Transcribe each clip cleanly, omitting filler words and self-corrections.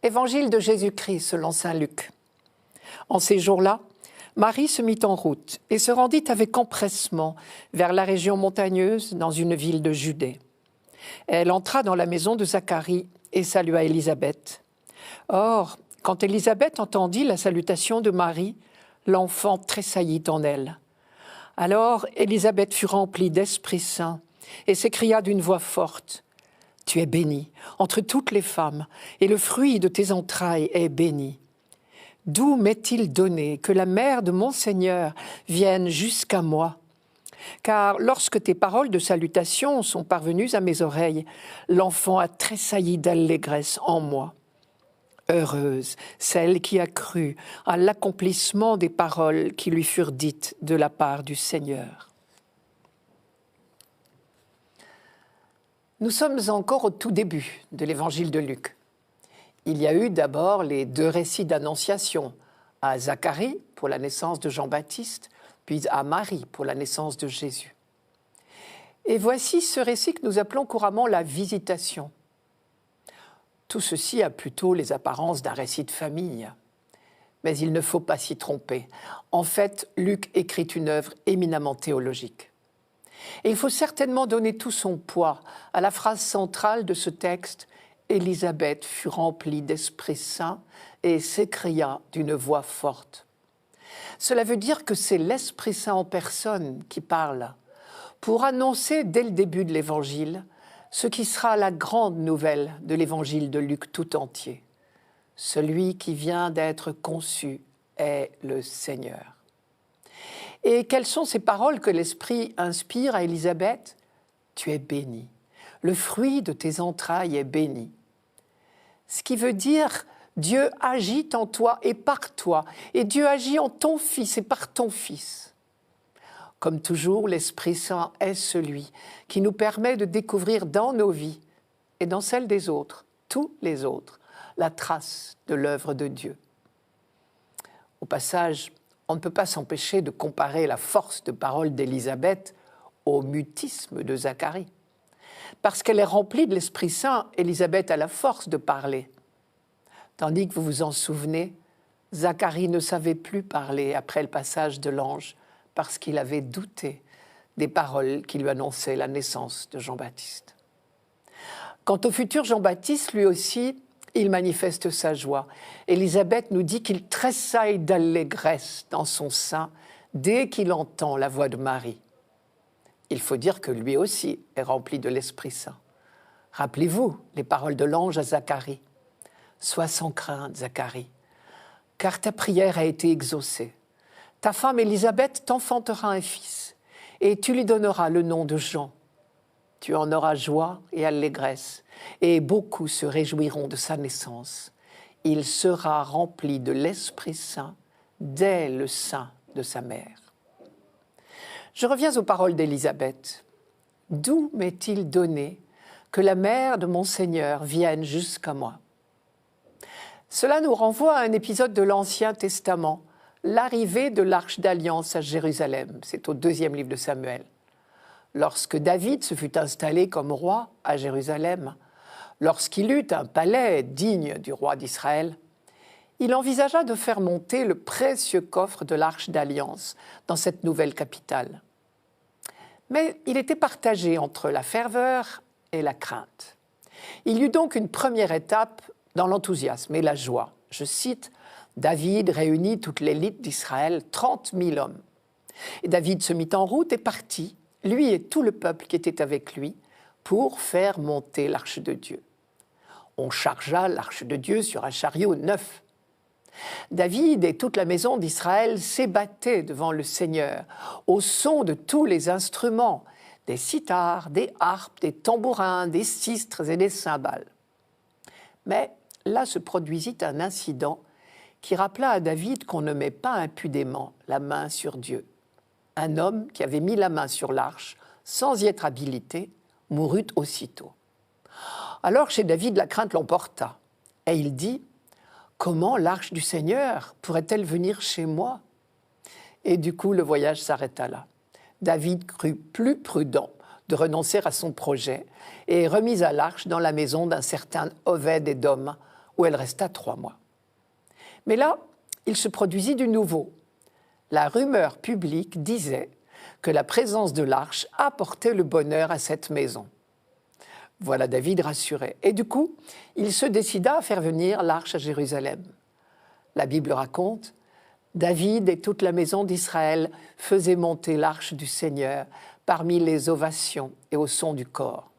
Évangile de Jésus-Christ selon saint Luc. En ces jours-là, Marie se mit en route et se rendit avec empressement vers la région montagneuse dans une ville de Judée. Elle entra dans la maison de Zacharie et salua Élisabeth. Or, quand Élisabeth entendit la salutation de Marie, l'enfant tressaillit en elle. Alors Élisabeth fut remplie d'Esprit Saint et s'écria d'une voix forte : « Tu es bénie entre toutes les femmes, et le fruit de tes entrailles est béni. D'où m'est-il donné que la mère de mon Seigneur vienne jusqu'à moi ? Car lorsque tes paroles de salutation sont parvenues à mes oreilles, l'enfant a tressailli d'allégresse en moi. Heureuse celle qui a cru à l'accomplissement des paroles qui lui furent dites de la part du Seigneur. » Nous sommes encore au tout début de l'évangile de Luc. Il y a eu d'abord les 2 récits d'annonciation, à Zacharie pour la naissance de Jean-Baptiste, puis à Marie pour la naissance de Jésus. Et voici ce récit que nous appelons couramment la visitation. Tout ceci a plutôt les apparences d'un récit de famille. Mais il ne faut pas s'y tromper. En fait, Luc écrit une œuvre éminemment théologique. Et il faut certainement donner tout son poids à la phrase centrale de ce texte : « Élisabeth fut remplie d'Esprit Saint et s'écria d'une voix forte. » Cela veut dire que c'est l'Esprit Saint en personne qui parle pour annoncer dès le début de l'Évangile ce qui sera la grande nouvelle de l'Évangile de Luc tout entier. Celui qui vient d'être conçu est le Seigneur. Et quelles sont ces paroles que l'Esprit inspire à Élisabeth ? Tu es bénie. Le fruit de tes entrailles est béni. Ce qui veut dire Dieu agit en toi et par toi. Et Dieu agit en ton Fils et par ton Fils. Comme toujours, l'Esprit Saint est celui qui nous permet de découvrir dans nos vies et dans celles des autres, tous les autres, la trace de l'œuvre de Dieu. Au passage, on ne peut pas s'empêcher de comparer la force de parole d'Élisabeth au mutisme de Zacharie. Parce qu'elle est remplie de l'Esprit Saint, Élisabeth a la force de parler. Tandis que vous vous en souvenez, Zacharie ne savait plus parler après le passage de l'ange parce qu'il avait douté des paroles qui lui annonçaient la naissance de Jean-Baptiste. Quant au futur Jean-Baptiste, lui aussi, il manifeste sa joie. Élisabeth nous dit qu'il tressaille d'allégresse dans son sein dès qu'il entend la voix de Marie. Il faut dire que lui aussi est rempli de l'Esprit Saint. Rappelez-vous les paroles de l'ange à Zacharie. « Sois sans crainte, Zacharie, car ta prière a été exaucée. Ta femme Élisabeth t'enfantera un fils, et tu lui donneras le nom de Jean. Tu en auras joie et allégresse, et beaucoup se réjouiront de sa naissance. Il sera rempli de l'Esprit Saint dès le sein de sa mère. » Je reviens aux paroles d'Élisabeth. « D'où m'est-il donné que la mère de mon Seigneur vienne jusqu'à moi ?» Cela nous renvoie à un épisode de l'Ancien Testament, l'arrivée de l'Arche d'Alliance à Jérusalem. C'est au 2e livre de Samuel. Lorsque David se fut installé comme roi à Jérusalem, lorsqu'il eut un palais digne du roi d'Israël, il envisagea de faire monter le précieux coffre de l'Arche d'Alliance dans cette nouvelle capitale. Mais il était partagé entre la ferveur et la crainte. Il y eut donc une première étape dans l'enthousiasme et la joie. Je cite, « David réunit toute l'élite d'Israël, 30 000 hommes. Et David se mit en route et partit, lui et tout le peuple qui était avec lui, pour faire monter l'arche de Dieu. On chargea l'arche de Dieu sur un chariot neuf. David et toute la maison d'Israël s'ébattaient devant le Seigneur, au son de tous les instruments, des cithars, des harpes, des tambourins, des sistres et des cymbales. Mais là se produisit un incident qui rappela à David qu'on ne met pas impudemment la main sur Dieu. Un homme qui avait mis la main sur l'arche, sans y être habilité, mourut aussitôt. Alors chez David, la crainte l'emporta, et il dit « Comment l'arche du Seigneur pourrait-elle venir chez moi ?» Et du coup, le voyage s'arrêta là. David crut plus prudent de renoncer à son projet et remit à l'arche dans la maison d'un certain Oved-Édom, où elle resta 3 mois. Mais là, il se produisit du nouveau. La rumeur publique disait que la présence de l'arche apportait le bonheur à cette maison. Voilà David rassuré. Et du coup, il se décida à faire venir l'arche à Jérusalem. La Bible raconte, David et toute la maison d'Israël faisaient monter l'arche du Seigneur parmi les ovations et au son du cor.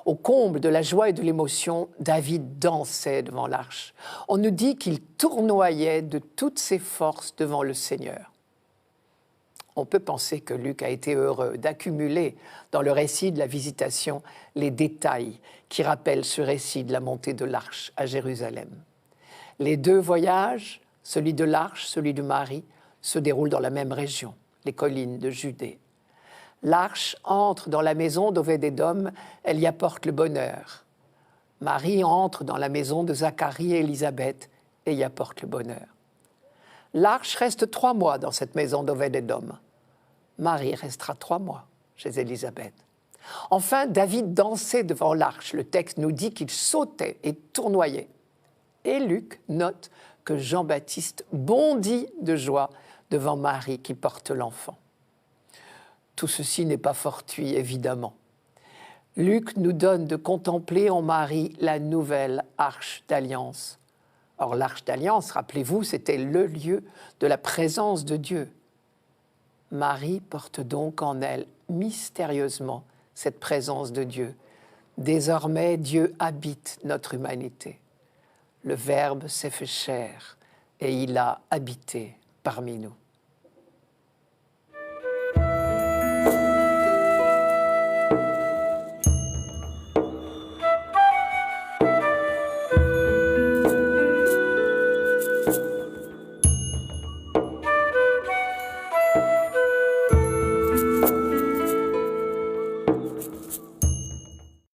Au comble de la joie et de l'émotion, David dansait devant l'arche. On nous dit qu'il tournoyait de toutes ses forces devant le Seigneur. On peut penser que Luc a été heureux d'accumuler dans le récit de la visitation les détails qui rappellent ce récit de la montée de l'arche à Jérusalem. Les 2 voyages, celui de l'arche, celui de Marie, se déroulent dans la même région, les collines de Judée. L'arche entre dans la maison d'Obed-Édom, elle y apporte le bonheur. Marie entre dans la maison de Zacharie et Élisabeth et y apporte le bonheur. L'arche reste 3 mois dans cette maison d'Obed-Édom. Marie restera 3 mois chez Élisabeth. Enfin, David dansait devant l'arche. Le texte nous dit qu'il sautait et tournoyait. Et Luc note que Jean-Baptiste bondit de joie devant Marie qui porte l'enfant. Tout ceci n'est pas fortuit, évidemment. Luc nous donne de contempler en Marie la nouvelle arche d'alliance. Or, l'arche d'alliance, rappelez-vous, c'était le lieu de la présence de Dieu. Marie porte donc en elle mystérieusement cette présence de Dieu. Désormais, Dieu habite notre humanité. Le Verbe s'est fait chair et il a habité parmi nous.